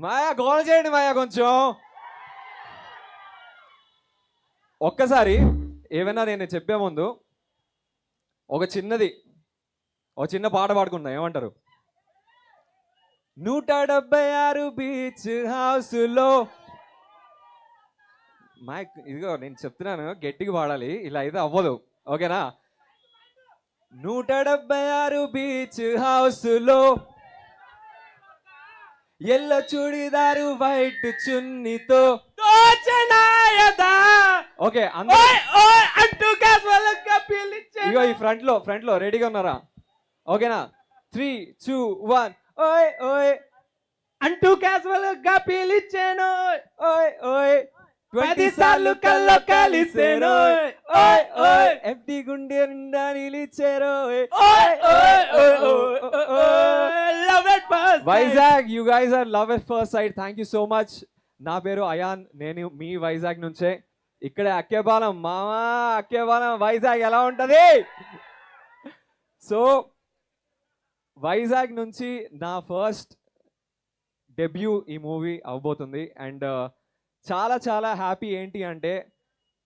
మాయా goal చేయండి మాయా కొంచెం. ఒక్కసారి ఏమైనా నేను చెప్పే ముందు ఒక చిన్న పాట పాడుకుందాం, ఏమంటారు? 176 బీచ్ హౌస్లో మైక్ ఇదిగో నేను చెప్తున్నాను, గట్టిగా పాడాలి, ఇలా అయితే అవ్వదు, ఓకేనా? 176 బీచ్ హౌస్లో ఎల్ల చూడిదారు వైట్ చున్నీతో ఓకే ఇగో ఈ ఫ్రంట్ లో రెడీగా ఉన్నారా? ఓకేనా? 3, 2, 1. ఓయ్ ఓయ్ అంటూ క్యాజువల్ గా పిలిచాను, ఓయ్ ఓయ్ 10 సార్లు కల్లో కలిసేను, ఓయ్ ఓయ్ ఎంటీ గుండె నిండా నిలిచారు. Love at first Vizag, you guys are love at first sight. Thank you so much. నా పేరు అయాన్, నేను మీ వైజాగ్ నుంచే. ఇక్కడ అక్కేపాలెం మామా, అక్కేపాలెం వైజాగ్ ఎలా ఉంటది? సో వైజాగ్ నుంచి నా ఫస్ట్ డెబ్యూ ఈ మూవీ అవబోతుంది. అండ్ చాలా చాలా హ్యాపీ. ఏంటి అంటే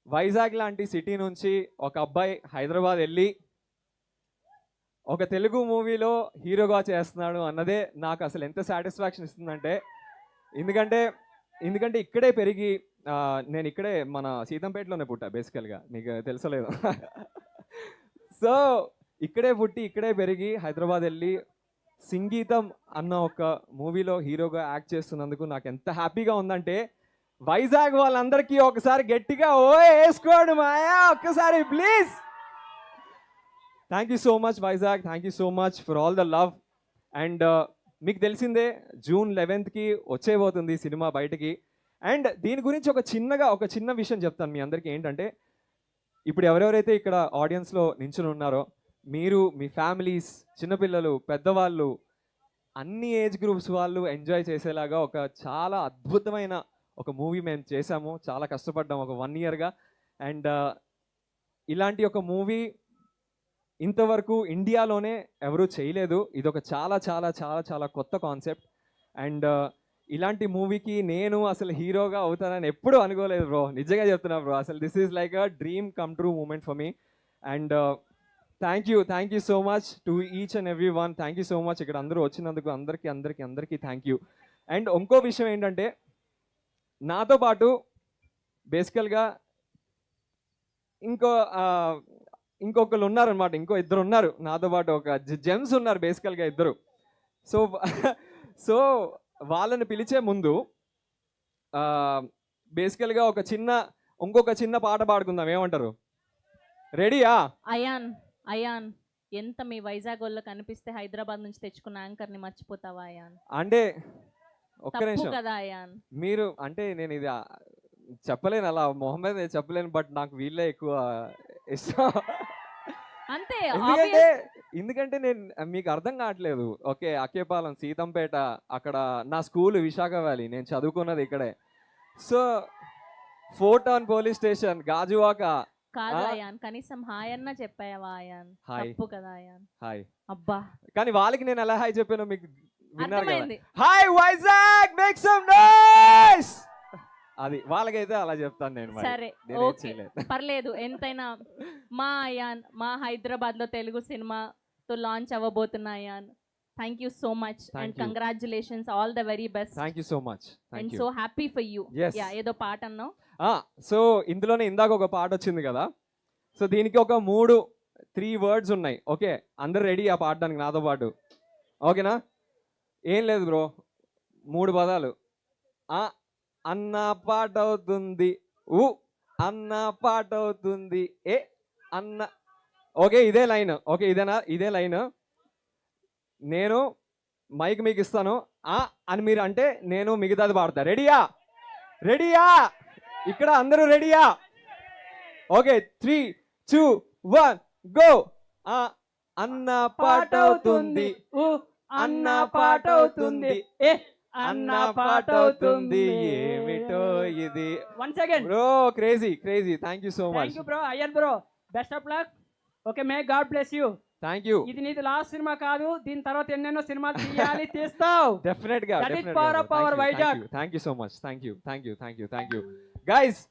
వైజాగ్ లాంటి సిటీ నుంచి ఒక అబ్బాయి హైదరాబాద్ వెళ్ళి ఒక తెలుగు మూవీలో హీరోగా చేస్తున్నాడు అన్నదే నాకు అసలు ఎంత సాటిస్ఫాక్షన్ ఇస్తుందంటే, ఎందుకంటే ఇక్కడే పెరిగి నేను ఇక్కడే మన సీతంపేటలోనే పుట్టా బేసికల్గా, మీకు తెలుసలేదు. సో ఇక్కడే పుట్టి ఇక్కడే పెరిగి హైదరాబాద్ వెళ్ళి సంగీతం అన్న ఒక మూవీలో హీరోగా యాక్ట్ చేస్తున్నందుకు నాకు ఎంత హ్యాపీగా ఉందంటే, వైజాగ్ వాళ్ళందరికీ ఒకసారి గట్టిగా ఓ వేసుకోడు మాయా ఒక్కసారి please. Thank you so much Vizag, thank you so much for all the love. And మీకు తెలిసిందే June 11th వచ్చేపోతుంది సినిమా బయటికి. అండ్ దీని గురించి ఒక చిన్న విషయం చెప్తాను మీ అందరికీ. ఏంటంటే ఇప్పుడు ఎవరెవరైతే ఇక్కడ ఆడియన్స్లో నించుని ఉన్నారో, మీరు మీ ఫ్యామిలీస్, చిన్నపిల్లలు, పెద్దవాళ్ళు, అన్ని ఏజ్ గ్రూప్స్ వాళ్ళు ఎంజాయ్ చేసేలాగా ఒక చాలా అద్భుతమైన ఒక మూవీ మేము చేసాము. చాలా కష్టపడ్డాము ఒక 1 yearగా. అండ్ ఇలాంటి ఒక మూవీ ఇంతవరకు ఇండియాలోనే ఎవరూ చేయలేదు. ఇది ఒక చాలా చాలా చాలా చాలా కొత్త కాన్సెప్ట్. అండ్ ఇలాంటి మూవీకి నేను అసలు హీరోగా అవుతానని ఎప్పుడూ అనుకోలేదు బ్రో, నిజంగా చెప్తున్నా బ్రో. అసలు this is like a dream come true moment for me. And thank you so much to each and every one. Thank you so much ఇక్కడ అందరూ వచ్చినందుకు అందరికీ థ్యాంక్ యూ. అండ్ ఇంకో విషయం ఏంటంటే, నాతో పాటు బేసికల్గా ఇంకొకరు ఉన్నారనమాట, ఇద్దరు ఉన్నారు నాతో పాటు, ఒక జెమ్స్ ఉన్నారు బేసికల్గా ఇద్దరు. సో వాళ్ళని పిలిచే ముందు బేసికల్గా ఇంకొక చిన్న పాట పాడుకుందాం, ఏమంటారు? రెడీయా? అయాన్ ఎంత మీ వైజాగ్ వాళ్ళు కనిపిస్తే హైదరాబాద్ నుంచి తెచ్చుకున్న యాంకర్ ని మర్చిపోతావా అయాన్? అంటే ఒక్క నిమిషం కదా అయాన్, మీరు అంటే నేను ఇది చెప్పలేను, అలా మొహమ్మద్ చెప్పలేను, బట్ నాకు వీళ్ళే ఎక్కువ ఇష్టం. అంతే. ఎందుకంటే నేను మీకు అర్థం కావట్లేదు. ఓకే, అక్కేపాలెం, సీతంపేట, అక్కడ నా స్కూల్ విశాఖ వ్యాలీ, నేను చదువుకున్నది ఇక్కడే. So fourth town police station, Gajuwaka. కాదు అయాన్, కనీసం హాయ్ అన్న చెప్పావా అయాన్? తప్పు కదా అయాన్. హాయ్. అబ్బా, కానీ వాళ్ళకి నేను ఎలా హాయ్ చెప్పానో మీకు విన్నారు కదా. అర్థమైంది. Hi Vizag, make some noise. అది వాళ్ళకైతే అలా చెప్తాను నేను. సరే, ఓకే, పర్లేదు. ఎంతైనా మా అయాన్, మా హైదరాబాద్ లో తెలుగు సినిమాతో లాంచ్ అవ్వబోతున్నా Ayaan. Thank you so much and congratulations, all the very best. Thank you so much and so happy for you. ఏదో పాట అన్నావు. సో ఇందులోనే ఇందాక ఒక పాట వచ్చింది కదా, సో దీనికి ఒక 3 words ఉన్నాయి. ఓకే, అందరు రెడీ ఆ పాడడానికి నాతో పాటు? ఓకేనా? ఏం లేదు బ్రో, 3 పదాలు. అన్న పాట అవుతుంది, అన్న పాట అవుతుంది, అన్న. ఓకే, ఇదే లైన్. ఓకే, ఇదే లైన్. నేను మైక్ మీకు ఇస్తాను, అని మీరు అంటే నేను మిగతాది పాడతా. రెడీయా? ఇక్కడ అందరూ రెడీయా? Okay, 3, 2, 1 go. అన్న పాట అవుతుంది, అన్న పాట అవుతుంది, అన్న పాట అవుతుంది, ఏమిటో ఇది. Once again bro, crazy. Thank you so much. Thank you bro. Ayyan bro, best of luck. Okay, may God bless you. Thank you. ఇది నీది లాస్ట్ సినిమా కాదు, దీని తర్వాత ఎన్నెన్నో సినిమాలు తీయాలి, తీస్తావు. డెఫినెట్ గా That is power of our Vizag. Thank you so much. Thank you guys.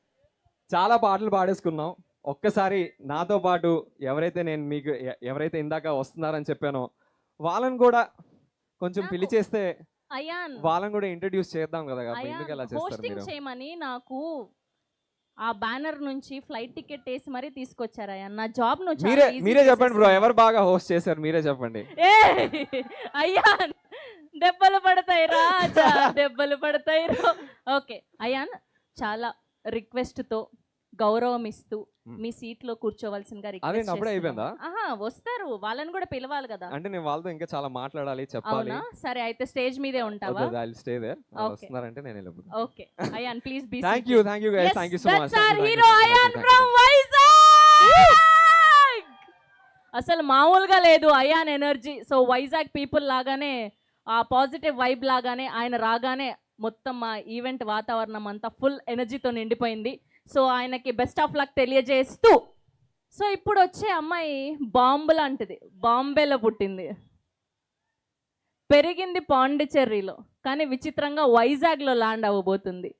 చాలా పాటలు పాడేసుకున్నాం. ఒక్కసారి నాతో పాటు ఎవరైతే ఇందాక వస్తున్నారని చెప్పానో వాళ్ళని కూడా కొంచెం నాకు- పిలిచేస్తే అయాన్ వాళ్ళని కూడా ఇంట్రడ్యూస్ చేద్దాం కదా. ఎందుకు ఎలా చేస్తారు హోస్టింగ్ మీరు? చేయమని నాకు ఆ బ్యానర్ నుంచి ఫ్లైట్ టికెట్ వేసి మరీ తీసుకొచ్చారు అయ్యా. నా జాబ్ నువ్వు చాలా easy మీరే చెప్పండి బ్రో, చేసేసావు. ఎవరు బాగా హోస్ట్ చేశారు మీరే చెప్పండి. అయ్యాన్ దెబ్బలు పడతాయి రాజా, దెబ్బలు పడతాయి. ఓకే అయాన్, చాలా రిక్వెస్ట్ తో గౌరవం ఇస్తూ మీ సీట్ లో కూర్చోవలసిందిగా అదే రిక్వెస్ట్ అప్పుడే అయిపోయిందా? వస్తారు, వాళ్ళని కూడా పిలవాలి కదా. అంటే నేను వాళ్ళతో ఇంకా చాలా మాట్లాడాలి, చెప్పాలి. అవునా, సరే అయితే స్టేజ్ మీదే ఉంటావా? Stay there. Okay. వస్తున్నారంటే నేను వెళ్ళిపోతాను. Okay Ayaan please be thank you guys. Thank you so much. Hero Ayaan from Vizag. అసలు మామూలుగా లేదు Ayaan energy. So Vizag people లాగానే ఆ పాజిటివ్ వైబ్ లాగానే ఆయన రాగానే మొత్తం మా ఈవెంట్ వాతావరణం అంతా ఫుల్ ఎనర్జీతో నిండిపోయింది. సో ఆయనకి బెస్ట్ ఆఫ్ లక్ తెలియజేస్తూ, సో ఇప్పుడు వచ్చే అమ్మాయి బాంబు లాంటిది, బాంబేలో పుట్టింది, పెరిగింది పాండిచ్చేరిలో, కానీ విచిత్రంగా వైజాగ్లో ల్యాండ్ అవ్వబోతుంది.